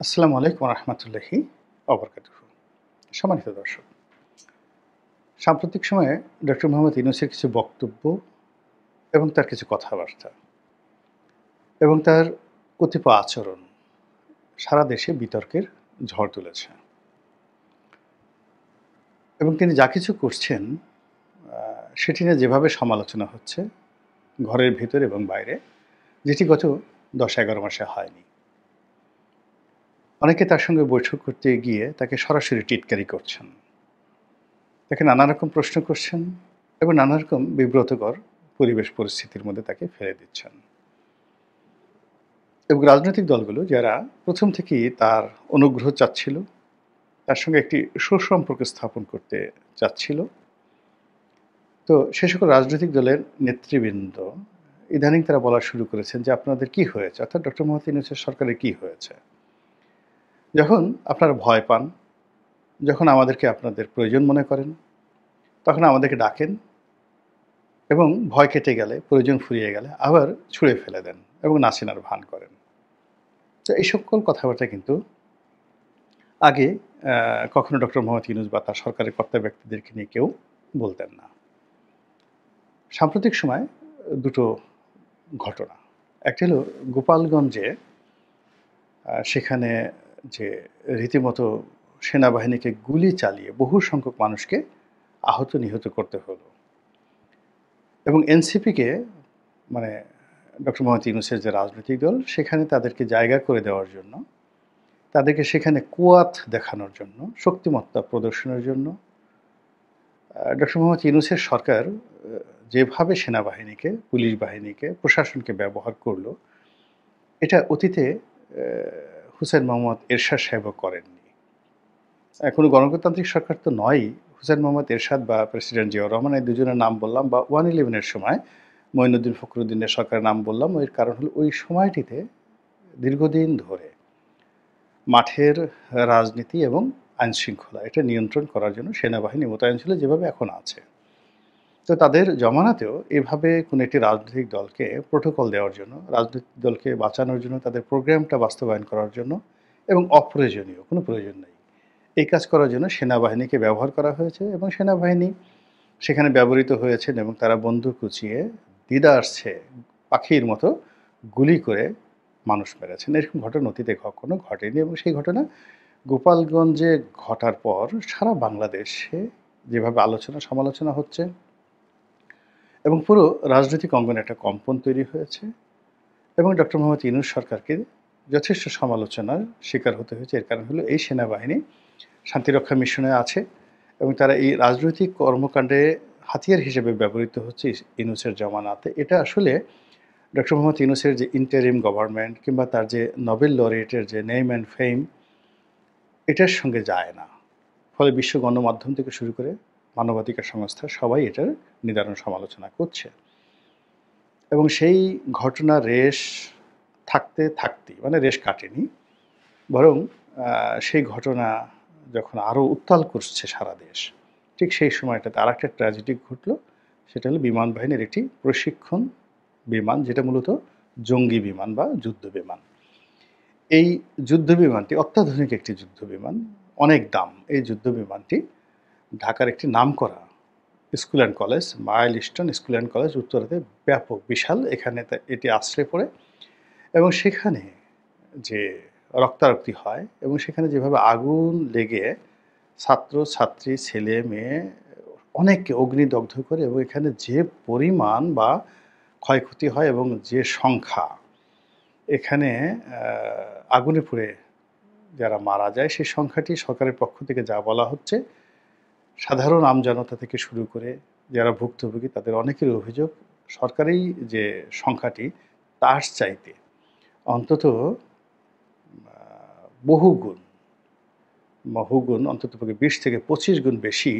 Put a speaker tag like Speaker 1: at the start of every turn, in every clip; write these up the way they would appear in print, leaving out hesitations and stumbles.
Speaker 1: আসসালামু আলাইকুম রহমতুল্লাহি অবরকাতুহু। সম্মানিত দর্শক, সাম্প্রতিক সময়ে ডক্টর মোহাম্মদ ইউনূসের কিছু বক্তব্য এবং তার কিছু কথাবার্তা এবং তার কতিপয় আচরণ সারা দেশে বিতর্কের ঝড় তুলেছে। এবং তিনি যা কিছু করছেন সেটি নিয়ে যেভাবে সমালোচনা হচ্ছে ঘরের ভিতর এবং বাইরে, যেটি গত ১০-১১ মাসে হয়নি। অনেকে তার সঙ্গে বৈঠক করতে গিয়ে তাকে সরাসরি টিটকারি করছেন, তাকে নানা রকম প্রশ্ন করছেন এবং নানা রকম বিব্রতকর পরিবেশ পরিস্থিতির মধ্যে তাকে ফেলে দিচ্ছেন। এবং রাজনৈতিক দলগুলো যারা প্রথম থেকেই তার অনুগ্রহ চাচ্ছিল, তার সঙ্গে একটি সুসম্পর্ক স্থাপন করতে চাচ্ছিল, তো সে সকল রাজনৈতিক দলের নেতৃবৃন্দ ইদানিং তারা বলা শুরু করেছেন যে আপনাদের কি হয়েছে, অর্থাৎ ডক্টর মোহাম্মদ ইউনূসের সরকারের কি হয়েছে। যখন আপনারা ভয় পান, যখন আমাদেরকে আপনাদের প্রয়োজন মনে করেন, তখন আমাদেরকে ডাকেন এবং ভয় কেটে গেলে, প্রয়োজন ফুরিয়ে গেলে আবার ছুঁড়ে ফেলে দেন এবং না চেনার ভান করেন। তো এই সকল কথাবার্তা কিন্তু আগে কখনো ডক্টর মোহাম্মদ ইউনূস বা তার সরকারের কর্তা ব্যক্তিদেরকে নিয়ে কেউ বলতেন না। সাম্প্রতিক সময় দুটো ঘটনা। একটা হলো গোপালগঞ্জে সেখানে যে রীতিমতো সেনাবাহিনীকে গুলি চালিয়ে বহু সংখ্যক মানুষকে আহত নিহত করতে হলো এবং এনসিপিকে, মানে ডক্টর মোহাম্মদ ইউনূসের যে রাজনৈতিক দল, সেখানে তাদেরকে জায়গা করে দেওয়ার জন্য, তাদেরকে সেখানে কুয়াত দেখানোর জন্য, শক্তিমত্তা প্রদর্শনের জন্য ডক্টর মোহাম্মদ ইউনূসের সরকার যেভাবে সেনাবাহিনীকে, পুলিশ বাহিনীকে, প্রশাসনকে ব্যবহার করলো, এটা অতীতে হুসেইন মোহাম্মদ এরশাদ সাহেবও করেননি। কোনো গণতান্ত্রিক সরকার তো নয়ই। হুসেইন মোহাম্মদ এরশাদ বা প্রেসিডেন্ট জিয়াউর রহমান, এই দুজনের নাম বললাম, বা 111-এর সময় মঈনুদ্দিন ফখরুদ্দিনের সরকারের নাম বললাম। এর কারণ হলো ওই সময়টিতে দীর্ঘদিন ধরে মাঠের রাজনীতি এবং আইনশৃঙ্খলা এটা নিয়ন্ত্রণ করার জন্য সেনাবাহিনী মোতায়েন ছিল, যেভাবে এখন আছে। তো তাদের জমানাতেও এভাবে কোনো একটি রাজনৈতিক দলকে প্রোটোকল দেওয়ার জন্য, রাজনৈতিক দলকে বাঁচানোর জন্য, তাদের প্রোগ্রামটা বাস্তবায়ন করার জন্য এবং অপ্রয়োজনীয় কোনো প্রয়োজন নেই, এই কাজ করার জন্য সেনাবাহিনীকে ব্যবহার করা হয়েছে এবং সেনাবাহিনী সেখানে ব্যবহৃত হয়েছেন এবং তারা বন্দুক কুচিয়ে দিদারছে পাখির মতো গুলি করে মানুষ মেরেছেন। এরকম ঘটনা অতীতে কখনো ঘটেনি এবং সেই ঘটনা গোপালগঞ্জে ঘটার পর সারা বাংলাদেশে যেভাবে আলোচনা সমালোচনা হচ্ছে এবং পুরো রাজনৈতিক অঙ্গনে একটা কম্পন তৈরি হয়েছে এবং ডক্টর মোহাম্মদ ইউনূস সরকারকে যথেষ্ট সমালোচনার শিকার হতে হয়েছে। এর কারণ হলো এই সেনাবাহিনী শান্তিরক্ষা মিশনে আছে এবং তারা এই রাজনৈতিক কর্মকাণ্ডে হাতিয়ার হিসেবে ব্যবহৃত হচ্ছে ইউনূসের জমানাতে। এটা আসলে ডক্টর মোহাম্মদ ইউনূসের যে ইন্টারিম গভর্নমেন্ট কিংবা তার যে নোবেল লরিয়েটের যে নেম অ্যান্ড ফেম, এটার সঙ্গে যায় না। ফলে বিশ্ব গণমাধ্যম থেকে শুরু করে মানবাধিকার সংস্থা সবাই এটার নিদারুণ সমালোচনা করছে এবং সেই ঘটনা রেশ থাকতে থাকতেই, মানে রেশ কাটেনি, বরং সেই ঘটনা যখন আরও উত্তাল করছে সারা দেশ, ঠিক সেই সময়টাতে আর একটা ট্র্যাজেডি ঘটলো। সেটা হলো বিমান বাহিনীর একটি প্রশিক্ষণ বিমান, যেটা মূলত জঙ্গি বিমান বা যুদ্ধ বিমান। এই যুদ্ধ বিমানটি অত্যাধুনিক একটি যুদ্ধ বিমান, অনেক দাম। এই যুদ্ধ বিমানটি ঢাকার একটি নামকরা school and college, Milestone school and college উত্তরাতে ব্যাপক বিশাল, এখানে এটি আশ্রয় পড়ে এবং সেখানে যে রক্তারক্তি হয় এবং সেখানে যেভাবে আগুন লেগে ছাত্র ছাত্রী, ছেলে মেয়ে অনেককে অগ্নিদগ্ধ করে এবং এখানে যে পরিমাণ বা ক্ষয়ক্ষতি হয় এবং যে সংখ্যা এখানে আগুনে পুড়ে যারা মারা যায়, সেই সংখ্যাটি সরকারের পক্ষ থেকে যা বলা হচ্ছে, সাধারণ আমজনতা থেকে শুরু করে যারা ভুক্তভোগী তাদের অনেকের অভিযোগ সরকারি যে সংখ্যাটি তার চাইতে অন্তত বহুগুণ অন্ততপক্ষে 20 থেকে 25 গুণ বেশি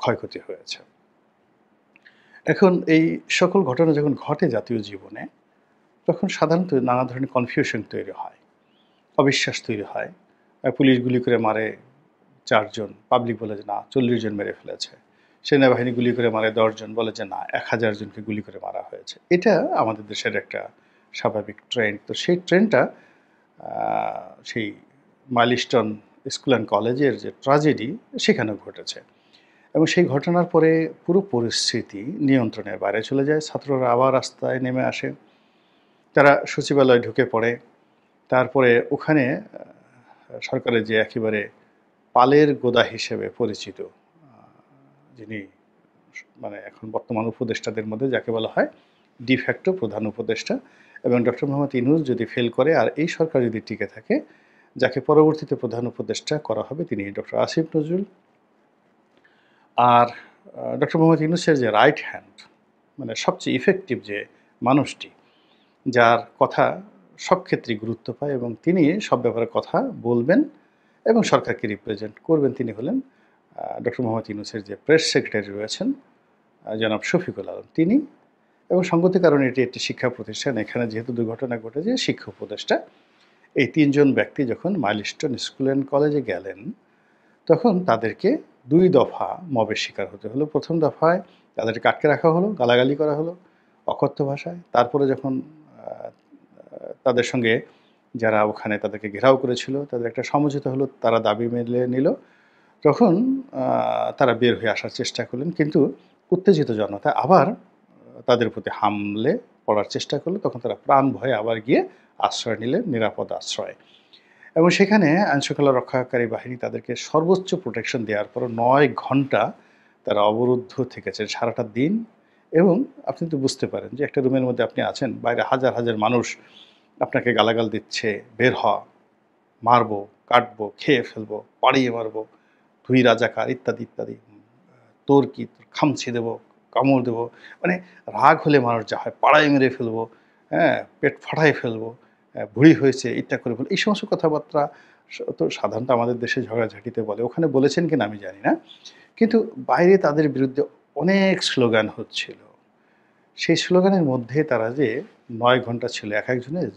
Speaker 1: ক্ষয়ক্ষতি হয়েছে। এখন এই সকল ঘটনা যখন ঘটে জাতীয় জীবনে, তখন সাধারণত নানা ধরনের কনফিউশন তৈরি হয়, অবিশ্বাস তৈরি হয়। পুলিশ গুলি করে মারে 4 জন, পাবলিক বলে যে না 40 জন মেরে ফেলেছে। সেনাবাহিনী গুলি করে মারে 10 জন, বলে যে না 1000 জনকে গুলি করে মারা হয়েছে। এটা আমাদের দেশের একটা স্বাভাবিক ট্রেন্ড। তো সেই ট্রেন্ডটা সেই মাইলস্টোন স্কুল অ্যান্ড কলেজের যে ট্র্যাজেডি সেখানেও ঘটেছে এবং সেই ঘটনার পরে পুরো পরিস্থিতি নিয়ন্ত্রণের বাইরে চলে যায়। ছাত্ররা আবার রাস্তায় নেমে আসে, তারা সচিবালয়ে ঢুকে পড়ে। তারপরে ওখানে সরকারের যে একেবারে পালের গোদা হিসেবে পরিচিত যিনি মানে এখন বর্তমান উপদেষ্টাদের মধ্যে যাকে বলা হয় ডিফ্যাক্টো প্রধান উপদেষ্টা, এবং ডক্টর মোহাম্মদ ইউনূস যদি ফেল করে আর এই সরকার যদি টিকে থাকে, যাকে পরবর্তীতে প্রধান উপদেষ্টা করা হবে তিনি ডক্টর আসিফ নজরুল। আর ডক্টর মোহাম্মদ ইউনূসের যে রাইট হ্যান্ড, মানে সবচেয়ে ইফেক্টিভ যে মানুষটি, যার কথা সব ক্ষেত্রেই গুরুত্ব পায় এবং তিনি সব ব্যাপারে কথা বলবেন এবং সরকারকে রিপ্রেজেন্ট করবেন, তিনি হলেন ডক্টর মোহাম্মদ ইউনূসের যে প্রেস সেক্রেটারি রয়েছেন জনাব শফিকুল আলম, তিনি। এবং সঙ্গতির কারণে এটি একটি শিক্ষা প্রতিষ্ঠান, এখানে যেহেতু দুর্ঘটনা ঘটেছে, শিক্ষা উপদেষ্টা এই তিনজন ব্যক্তি যখন মাইলস্টোন স্কুল অ্যান্ড কলেজে গেলেন তখন তাদেরকে 2 দফা মবের শিকার হতে হলো। প্রথম দফায় তাদেরকে আটকে রাখা হলো, গালাগালি করা হলো অকথ্য ভাষায়। তারপরে যখন তাদের সঙ্গে যারা ওখানে তাদেরকে ঘেরাও করেছিল তাদের একটা সমঝোতা হলো, তারা দাবি মেনে নিল, তখন তারা বের হয়ে আসার চেষ্টা করলেন, কিন্তু উত্তেজিত জনতা আবার তাদের প্রতি হামলে পড়ার চেষ্টা করলো। তখন তারা প্রাণ ভয়ে আবার গিয়ে আশ্রয় নিলেন, নিরাপদ আশ্রয়। এবং সেখানে আইনশৃঙ্খলা রক্ষাকারী বাহিনী তাদেরকে সর্বোচ্চ প্রোটেকশন দেওয়ার পর 9 ঘন্টা তারা অবরুদ্ধ থেকেছেন, সারাটা দিন। এবং আপনি তো বুঝতে পারেন যে একটা রুমের মধ্যে আপনি আছেন, বাইরে হাজার হাজার মানুষ আপনাকে গালাগাল দিচ্ছে, বের হ, মারবো, কাটবো, খেয়ে ফেলবো, পাড়িয়ে মারবো, তুই রাজাকার, ইত্যাদি ইত্যাদি, তোর কি, তোর খামছি দেবো, কামড় দেবো, মানে রাগ হলে মানুষ যা হয় পাড়ায় মেরে ফেলবো, হ্যাঁ, পেট ফাটায় ফেলবো, ভুঁড়ি হয়েছে ইত্যা করে ফেলবো, এই সমস্ত কথাবার্তা তো সাধারণত আমাদের দেশে ঝগড়াঝাটিতে বলে, ওখানে বলেছেন কিনা আমি জানি না, কিন্তু বাইরে তাদের বিরুদ্ধে অনেক স্লোগান হচ্ছিল। সেই স্লোগানের মধ্যে তারা যে 9 ঘন্টা ছিল, এক একজনের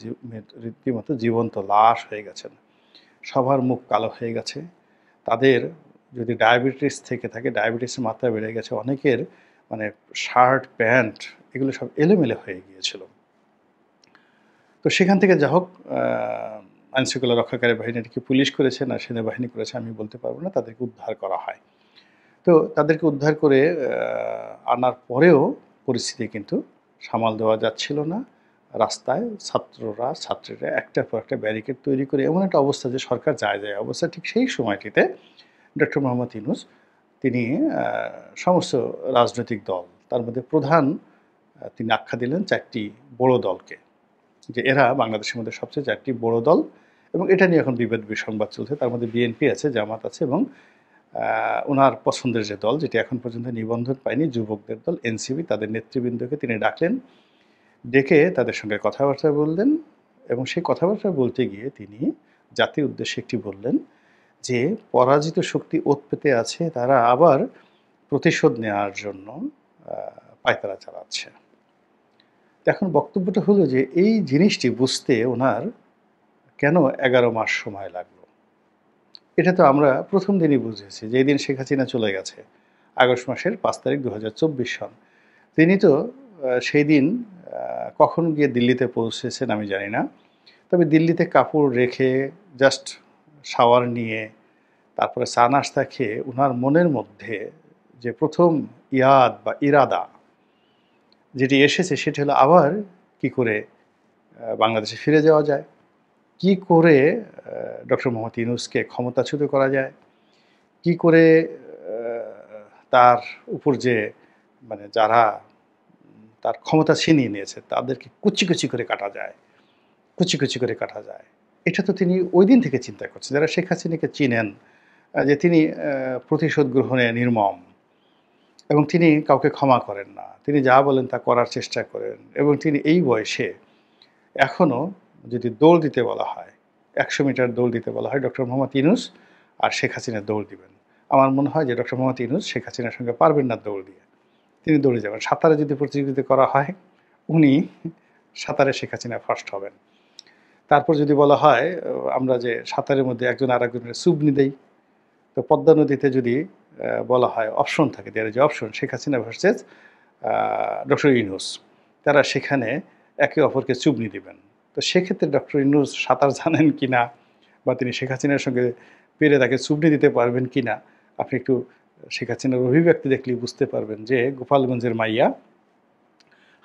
Speaker 1: রীতিমতো জীবন্ত লাশ হয়ে গেছেন, সবার মুখ কালো হয়ে গেছে, তাদের যদি ডায়াবেটিস থেকে থাকে ডায়াবেটিসের মাত্রা বেড়ে গেছে, অনেকের মানে শার্ট প্যান্ট এগুলো সব এলোমেলো হয়ে গিয়েছিল। তো সেখান থেকে যা হোক আইনশৃঙ্খলা রক্ষাকারী বাহিনীকে পুলিশ করেছে না সেনাবাহিনী করেছে আমি বলতে পারবো না, তাদেরকে উদ্ধার করা হয়। তো তাদেরকে উদ্ধার করে আনার পরেও পরিস্থিতি কিন্তু সামাল দেওয়া যাচ্ছিল না। রাস্তায় ছাত্রীরা একটার পর একটা ব্যারিকেড তৈরি করে এমন একটা অবস্থা যে সরকার যায় অবস্থা। ঠিক সেই সময়টিতে ডক্টর মোহাম্মদ ইউনূস তিনি সমস্ত রাজনৈতিক দল, তার মধ্যে প্রধান তিনি আখ্যা দিলেন 4টি বড় দলকে, যে এরা বাংলাদেশের মধ্যে সবচেয়ে 4টি বড় দল, এবং এটা নিয়ে এখন বিবাদ বিসংবাদ চলছে। তার মধ্যে বিএনপি আছে, জামাত আছে, এবং ওনার পছন্দের যে দল যেটি এখন পর্যন্ত নিবন্ধন পায়নি, যুবকদের দল এনসিপি, তাদের নেতৃবৃন্দকে তিনি ডাকলেন, ডেকে তাদের সঙ্গে কথাবার্তা বললেন। এবং সেই কথাবার্তা বলতে গিয়ে তিনি জাতির উদ্দেশ্যে একটি বললেন যে পরাজিত শক্তি ওত পেতে আছে, তারা আবার প্রতিশোধ নেওয়ার জন্য পায়তারা চালাচ্ছে। এখন বক্তব্যটা হলো যে এই জিনিসটি বুঝতে ওনার কেন 11 মাস সময় লাগলো। এটা তো আমরা প্রথম দিনই বুঝেছি, যেই দিন শেখ হাসিনা চলে গেছে আগস্ট মাসের 5 তারিখ 2024 সন। তিনি তো সেই দিন কখন গিয়ে দিল্লিতে পৌঁছেছেন আমি জানি না, তবে দিল্লিতে কাপড় রেখে জাস্ট শাওয়ার নিয়ে তারপরে চা নাস্তা খেয়ে ওনার মনের মধ্যে যে প্রথম ইয়াদ বা ইরাদা যেটি এসেছে সেটি হলো আবার কি করে বাংলাদেশে ফিরে যাওয়া যায়, কি করে ডক্টর মোহাম্মদ ইউনূসকে ক্ষমতাচ্যুত করা যায়, কি করে তার উপর যে মানে যারা তার ক্ষমতা ছিনিয়ে নিয়েছে তাদেরকে কুচি কুচি করে কাটা যায়, কুচি কুচি করে কাটা যায়। এটা তো তিনি ওই দিন থেকে চিন্তা করছেন। যারা শেখ হাসিনাকে চিনেন যে তিনি প্রতিশোধ গ্রহণে নির্মম, এবং তিনি কাউকে ক্ষমা করেন না, তিনি যা বলেন তা করার চেষ্টা করেন, এবং তিনি এই বয়সে এখনও যদি দৌড় দিতে বলা হয়, 100 মিটার দৌড় দিতে বলা হয়, ডক্টর মোহাম্মদ ইউনূস আর শেখ হাসিনা দৌড় দিবেন। আমার মনে হয় যে ডক্টর মোহাম্মদ ইউনূস শেখ হাসিনার সঙ্গে পারবেন না দৌড় দিয়ে, তিনি দৌড়ে যাবেন। সাঁতারে যদি প্রতিযোগিতা করা হয় উনি সাঁতারে শেখ হাসিনা ফার্স্ট হবেন। তারপর যদি বলা হয় আমরা যে সাঁতারের মধ্যে একজন আর একজনের চুবনি দেই, তো পদ্মা নদীতে যদি বলা হয় অপশন থাকে, দেয়ার যে option Sheikh Hasina versus doctor Yunus, তারা সেখানে একে অপরকে চুবনি দিবেন। তো সেক্ষেত্রে ডক্টর ইউনূস সাঁতার জানেন কি না বা তিনি শেখ হাসিনার সঙ্গে পেরে তাকে চুবড়ি দিতে পারবেন কি না, আপনি একটু শেখ হাসিনার অভিব্যক্তি দেখলেই বুঝতে পারবেন যে গোপালগঞ্জের মাইয়া,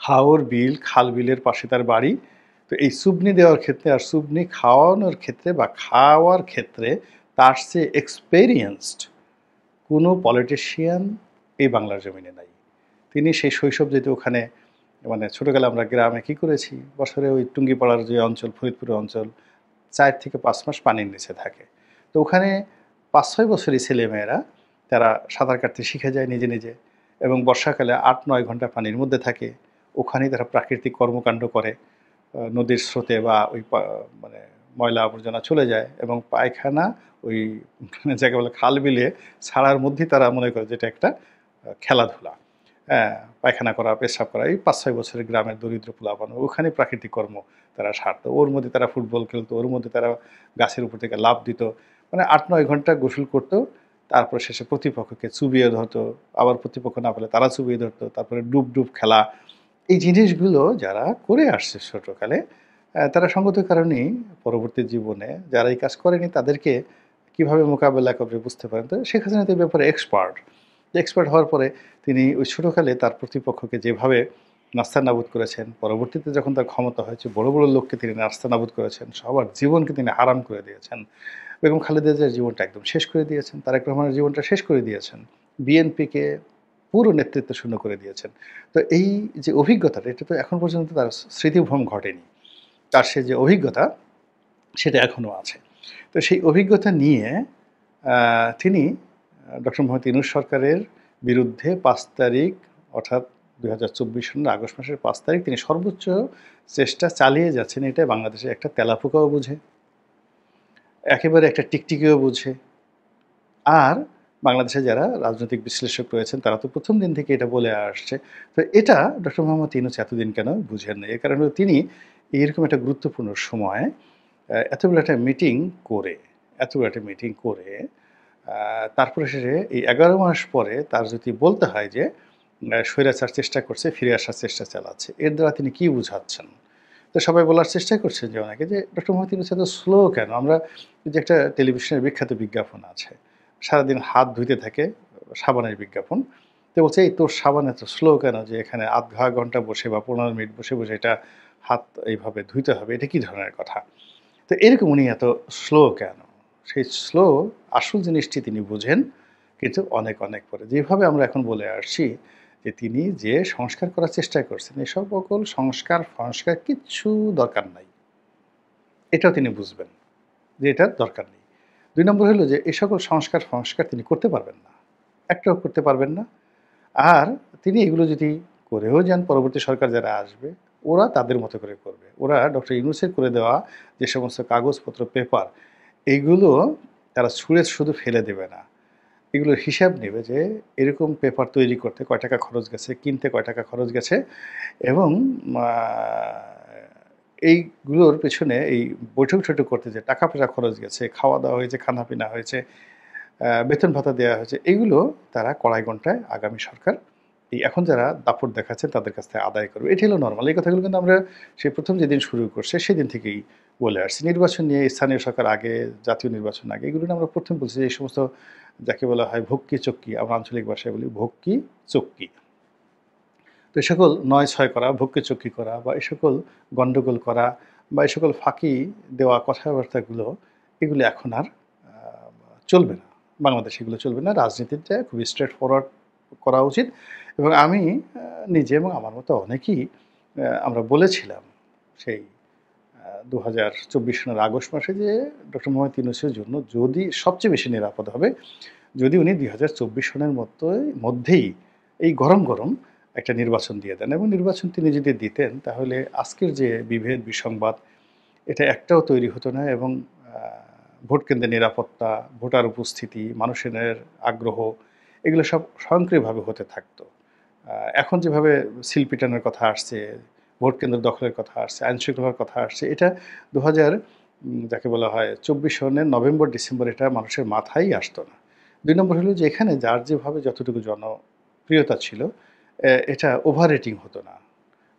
Speaker 1: হাওর বিল, খাল বিলের পাশে তার বাড়ি। তো এই চুবনি দেওয়ার ক্ষেত্রে আর চুবনি খাওয়ানোর ক্ষেত্রে বা খাওয়ার ক্ষেত্রে তার চেয়ে এক্সপেরিয়েন্সড কোনো পলিটিশিয়ান এই বাংলার জমিনে নাই। তিনি সেই শৈশব যেহেতু ওখানে, মানে ছোটোকালে আমরা গ্রামে কী করেছি, বছরে ওই টুঙ্গিপাড়ার যে অঞ্চল, ফরিদপুরের অঞ্চল, 4 থেকে 5 মাস পানির নিচে থাকে। তো ওখানে 5-6 বছরই ছেলেমেয়েরা তারা সাঁতার কাটতে শিখে যায় নিজে নিজে, এবং বর্ষাকালে 8-9 ঘন্টা পানির মধ্যে থাকে। ওখানেই তারা প্রাকৃতিক কর্মকাণ্ড করে, নদীর স্রোতে বা ওই মানে ময়লা আবর্জনা চলে যায়, এবং পায়খানা ওই যাকে বলে খাল বিলে ছাড়ার মধ্যেই তারা মনে করে যেটা একটা খেলাধুলা। হ্যাঁ, পায়খানা করা, পেশাব করা, এই 5-6 বছরের গ্রামের দরিদ্র পোলাপান ওখানে প্রাকৃতিক কর্ম তারা সারতো। ওর মধ্যে তারা ফুটবল খেলতো, ওর মধ্যে তারা গাছের উপর থেকে লাফ দিত, মানে 8-9 ঘন্টা গোসল করতো। তারপর শেষে প্রতিপক্ষকে চুবিয়ে ধরতো, আবার প্রতিপক্ষ না পেলে তারা চুবিয়ে ধরতো, তারপরে ডুব ডুব খেলা। এই জিনিসগুলো যারা করে আসছে ছোটোকালে, তারা সঙ্গত কারণেই পরবর্তী জীবনে যারা এই কাজ করেনি তাদেরকে কীভাবে মোকাবেলা করবে বুঝতে পারেন। তো শেখ হাসিনা তো এই ব্যাপারে এক্সপার্ট হওয়ার পরে তিনি ওই ছোটোকালে তার প্রতিপক্ষকে যেভাবে নাস্তানাবুদ করেছেন, পরবর্তীতে যখন তার ক্ষমতা হয়েছে বড় বড় লোককে তিনি নাস্তানাবুদ করেছেন, সবার জীবনকে তিনি হারাম করে দিয়েছেন। বেগম খালেদা জিয়ার জীবনটা একদম শেষ করে দিয়েছেন, তারেক রহমানের জীবনটা শেষ করে দিয়েছেন, বিএনপিকে পুরো নেতৃত্ব শূন্য করে দিয়েছেন। তো এই যে অভিজ্ঞতাটা, এটা তো এখন পর্যন্ত তার স্মৃতিভ্রম ঘটেনি। তার সে যে অভিজ্ঞতা সেটা এখনও আছে। তো সেই অভিজ্ঞতা নিয়ে তিনি ডক্টর মোহাম্মদ ইউনূস সরকারের বিরুদ্ধে 5 তারিখ, অর্থাৎ 2024 সালের আগস্ট মাসের 5 তারিখ তিনি সর্বোচ্চ চেষ্টা চালিয়ে যাচ্ছেন। এটা বাংলাদেশের একটা তেলাপোকাও বুঝে, একেবারে একটা টিকটিকিও বুঝে। আর বাংলাদেশে যারা রাজনৈতিক বিশ্লেষক রয়েছেন তারা তো প্রথম দিন থেকে এটা বলে আসছে। তো এটা ডক্টর মোহাম্মদ ইউনূস এতদিন কেন বুঝেন না? এর কারণ হলো তিনি এরকম একটা গুরুত্বপূর্ণ সময় এত বড় একটা মিটিং করে তারপরে শেষে এই 11 মাস পরে তার যদি বলতে হয় যে স্বৈরাচার চেষ্টা করছে, ফিরে আসার চেষ্টা চালাচ্ছে, এর দ্বারা তিনি কী বুঝাচ্ছেন? তো সবাই বলার চেষ্টা করছেন যে অনেকে, যে ডক্টর মোহাম্মদ ইউনূস এত স্লো কেন? আমরা যে একটা টেলিভিশনের বিখ্যাত বিজ্ঞাপন আছে, সারাদিন হাত ধুইতে থাকে, সাবানের বিজ্ঞাপন। তো বলছে, এই তোর সাবান এত স্লো কেন যে এখানে আধা ঘন্টা বসে বা 15 মিনিট বসে বসে এটা হাত এইভাবে ধুইতে হবে, এটা কী ধরনের কথা? তো এরকম উনি এত স্লো কেন? সেই স্লো আসল জিনিসটি তিনি বুঝেন, কিন্তু অনেক অনেক পরে। যেভাবে আমরা এখন বলে আসছি যে তিনি যে সংস্কার করার চেষ্টা করছেন, এই সকল সংস্কার কিচ্ছু দরকার নাই। এটাও তিনি বুঝবেন যে এটার দরকার নেই। 2 নম্বর হলো যে এই সকল সংস্কার তিনি করতে পারবেন না। একটাও করতে পারবেন না। আর তিনি এগুলো যদি করেও যান, পরবর্তী সরকার যারা আসবে ওরা তাদের মতো করে করবে। ওরা ডক্টর ইউনূসের করে দেওয়া যে সমস্ত কাগজপত্র, পেপার, এইগুলো তারা ছুঁড়ে শুধু ফেলে দেবে না। এগুলোর হিসাব নেবে যে এরকম পেপার তৈরি করতে কয় টাকা খরচ গেছে, কিনতে কয় টাকা খরচ গেছে, এবং এইগুলোর পেছনে এই বৈঠক-ঠৈঠক করতে যে টাকা-পয়সা খরচ গেছে, খাওয়া-দাওয়া হয়েছে, খানা-পিনা হয়েছে, বেতন ভাতা দেওয়া হয়েছে, এগুলো তারা কড়াই-গন্ডায় আগামী সরকার এই এখন যারা দাপট দেখাচ্ছেন তাদের কাছ থেকে আদায় করবে। এটি হলো নরমাল। এই কথাগুলো কিন্তু আমরা সেই প্রথম যেদিন শুরু করছে সেদিন থেকেই বলে আসছি। নির্বাচন নিয়ে, স্থানীয় সরকার আগে, জাতীয় নির্বাচন আগে, এগুলো নিয়ে আমরা প্রথম বলছি যে এই সমস্ত যাকে বলা হয় ভক্কি-চক্কি, আমরা আঞ্চলিক ভাষায় বলি ভক্কি-চক্কি। তো এই সকল নয়-ছয় করা, ভক্কি-চক্কি করা, বা এই সকল গণ্ডগোল করা, বা এই সকল ফাঁকি দেওয়া কথাবার্তাগুলো, এগুলো এখন আর চলবে না। বাংলাদেশে এগুলো চলবে না। রাজনীতিটা খুবই স্ট্রেট ফরওয়ার্ড করা উচিত। এবং আমি নিজে এবং আমার মতো অনেকেই আমরা বলেছিলাম সেই 2024 সালের আগস্ট মাসে যে ডক্টর মোহাম্মদ ইউনূসের জন্য যদি সবচেয়ে বেশি নিরাপদ হবে যদি উনি 2024 সনের মধ্যেই এই গরম গরম একটা নির্বাচন দিয়ে দেন, এবং নির্বাচন তিনি যদি দিতেন তাহলে আজকের যে বিভেদ বিসংবাদ এটা একটাও তৈরি হতো না, এবং ভোট কেন্দ্রের নিরাপত্তা, ভোটার উপস্থিতি, মানুষের আগ্রহ, এগুলো সব স্বয়ংক্রিয়ভাবে হতে থাকতো। এখন যেভাবে সিল পিটানোর কথা আসছে, ভোট কেন্দ্র দখলের কথা আসছে, আইনশৃঙ্খলার কথা আসছে, এটা 2000 যাকে বলা হয় 24 সনের নভেম্বর ডিসেম্বর এটা মানুষের মাথায় আসতো না। 2 নম্বর হলো যে এখানে যার যেভাবে যতটুকু জনপ্রিয়তা ছিল এটা ওভার রেটিং হতো না।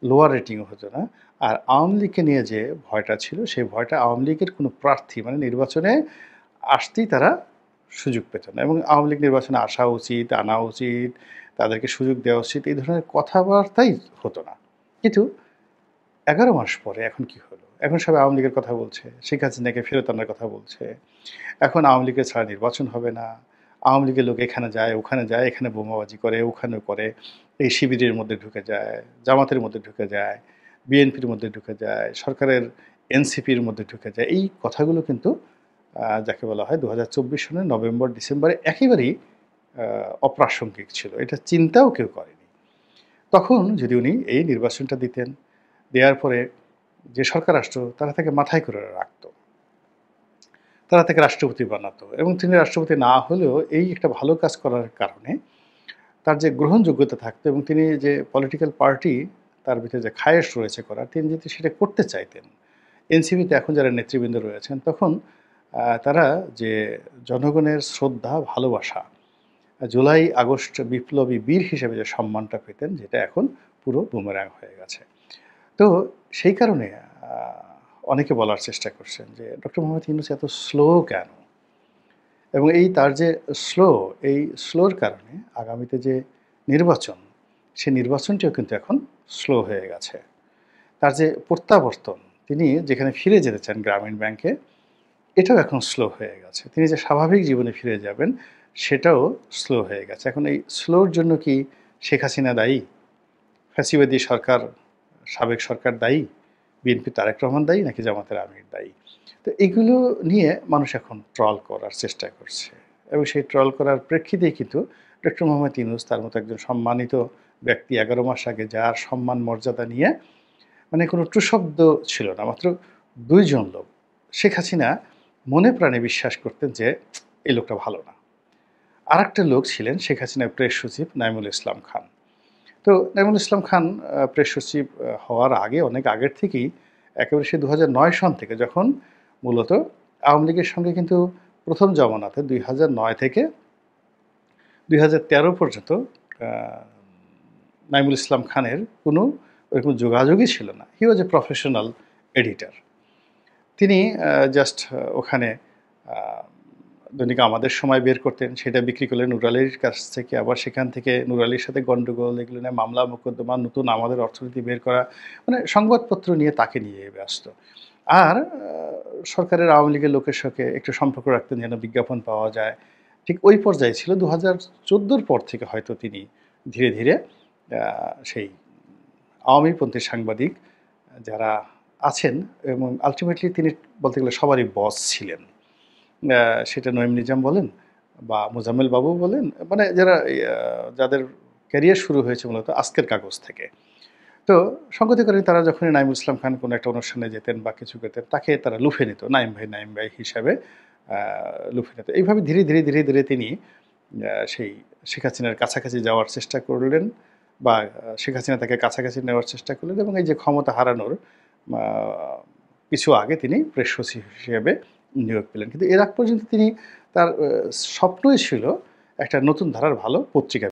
Speaker 1: লোয়ার রেটিংও হতো না। আর আওয়ামী লীগকে নিয়ে যে ভয়টা ছিল, সেই ভয়টা আওয়ামী লীগের কোনো প্রার্থী মানে নির্বাচনে আসতেই তারা সুযোগ পেত না এবং আওয়ামী লীগ নির্বাচনে আসা উচিত, আনা উচিত, তাদেরকে সুযোগ দেওয়া উচিত, এই ধরনের কথাবার্তাই হতো না। কিন্তু ১১ মাস পরে এখন কি হলো? এখন সবাই আওয়ামী লীগের কথা বলছে, শেখ হাসিনাকে ফেরত আনার কথা বলছে। এখন আওয়ামী লীগের ছাড়া নির্বাচন হবে না। আওয়ামী লীগের লোক এখানে যায়, ওখানে যায়, এখানে বোমাবাজি করে, ওখানে করে, এই শিবিরের মধ্যে ঢুকে যায়, জামাতের মধ্যে ঢুকে যায়, বিএনপির মধ্যে ঢুকে যায়, সরকারের এনসিপির মধ্যে ঢুকে যায়। এই কথাগুলো কিন্তু যাকে বলা হয় ২০২৪ সনের নভেম্বর, ডিসেম্বরে একেবারেই অপ্রাসঙ্গিক ছিল। এটা চিন্তাও কেউ করেনি। তখন যদি উনি এই নির্বাচনটা দিতেন, দেওয়ার পরে যে সরকার আসতো তারা তাকে মাথায় করে রাখতো। তারা তাকে রাষ্ট্রপতি বানাতো এবং তিনি রাষ্ট্রপতি না হলেও এই একটা ভালো কাজ করার কারণে তার যে গ্রহণযোগ্যতা থাকতো এবং তিনি যে পলিটিক্যাল পার্টি তার ভিতরে যে খায়েশ রয়েছে করার, তিনি যদি সেটা করতে চাইতেন। এনসিপিতে এখন যারা নেতৃবৃন্দ রয়েছেন তখন তারা যে জনগণের শ্রদ্ধা, ভালোবাসা, জুলাই আগস্ট বিপ্লবী বীর হিসেবে যে সম্মানটা পেতেন, যেটা এখন পুরো বুমেরাং হয়ে গেছে। তো সেই কারণে অনেকে বলার চেষ্টা করছেন যে ডক্টর মোহাম্মদ ইউনূস এত স্লো কেন? এবং এই তার যে স্লো, এই স্লোর কারণে আগামীতে যে নির্বাচন, সেই নির্বাচনটিও কিন্তু এখন স্লো হয়ে গেছে। তার যে প্রত্যাবর্তন, তিনি যেখানে ফিরে যেতে চান গ্রামীণ ব্যাংকে, এটাও এখন স্লো হয়ে গেছে। তিনি যে স্বাভাবিক জীবনে ফিরে যাবেন, সেটাও স্লো হয়ে গেছে। এখন এই স্লোর জন্য কি শেখ হাসিনা দায়ী? ফ্যাসিবাদী সরকার, সাবেক সরকার দায়ী? বিএনপি তারেক রহমান দায়ী নাকি জামাতের আমির দায়ী? তো এগুলো নিয়ে মানুষ এখন ট্রল করার চেষ্টা করছে এবং সেই ট্রল করার প্রেক্ষিতেই কিন্তু ডক্টর মোহাম্মদ ইউনূস তার মতো একজন সম্মানিত ব্যক্তি ১১ মাস আগে যার সম্মান মর্যাদা নিয়ে মানে কোনো টুশব্দ ছিল না, মাত্র ২ জন লোক। শেখ হাসিনা মনে প্রাণে বিশ্বাস করতেন যে এই লোকটা ভালো না। আরেকটা লোক ছিলেন শেখ হাসিনার প্রেস সচিব নাঈমুল ইসলাম খান। তো নাঈমুল ইসলাম খান প্রেস সচিব হওয়ার আগে, অনেক আগের থেকেই একেবারে সে ২০০৯ সন থেকে যখন মূলত আওয়ামী লীগের সঙ্গে কিন্তু প্রথম জমানাতে ২০০৯ থেকে ২০১৩ পর্যন্ত আ নাঈমুল ইসলাম খানের কোনো ওরকম যোগাযোগই ছিল না। হি ওয়াজ এ প্রফেশনাল এডিটর। তিনি জাস্ট ওখানে আ দৈনিক আমাদের সময় বের করতেন, সেটা বিক্রি করলেন নূর আলীর কাছ থেকে, আবার সেখান থেকে নূর আলীর সাথে গন্ডগোল, এগুলো নিয়ে মামলা মোকদ্দমা, নতুন আমাদের অর্থনীতি বের করা, মানে সংবাদপত্র নিয়ে তাকে নিয়ে ব্যস্ত। আর সরকারের আওয়ামী লীগের লোকের সঙ্গে একটু সম্পর্ক রাখতেন যেন বিজ্ঞাপন পাওয়া যায়। ঠিক ওই পর্যায়ে ছিল। ২০১৪ পর থেকে হয়তো তিনি ধীরে, ধীরে সেই আওয়ামীপন্থী সাংবাদিক যারা আছেন এবং আল্টিমেটলি তিনি বলতে গেলে সবারই বস ছিলেন। সেটা নঈম নিজাম বলেন বা মোজাম্মেল বাবু বলেন, মানে যারা যাদের ক্যারিয়ার শুরু হয়েছে মূলত আজকের কাগজ থেকে। তো সঙ্গতি করে তারা যখনই নাঈমুল ইসলাম খান কোনো একটা অনুষ্ঠানে যেতেন বা কিছু করতেন, তাকে তারা লুফে নিত। নাঈম ভাই হিসাবে লুফে নিত। এইভাবে ধীরে, ধীরে, ধীরে, ধীরে তিনি সেই শেখ হাসিনার কাছাকাছি যাওয়ার চেষ্টা করলেন বা শেখ হাসিনা তাকে কাছাকাছি নেওয়ার চেষ্টা করলেন এবং এই যে ক্ষমতা হারানোর আ কিছু আগে তিনি প্রেস সচিব হিসেবে নিয়োগ পেলেন। কিন্তু এর আগ পর্যন্ত তিনি তার স্বপ্নই ছিল একটা নতুন ধারার ভালো পত্রিকা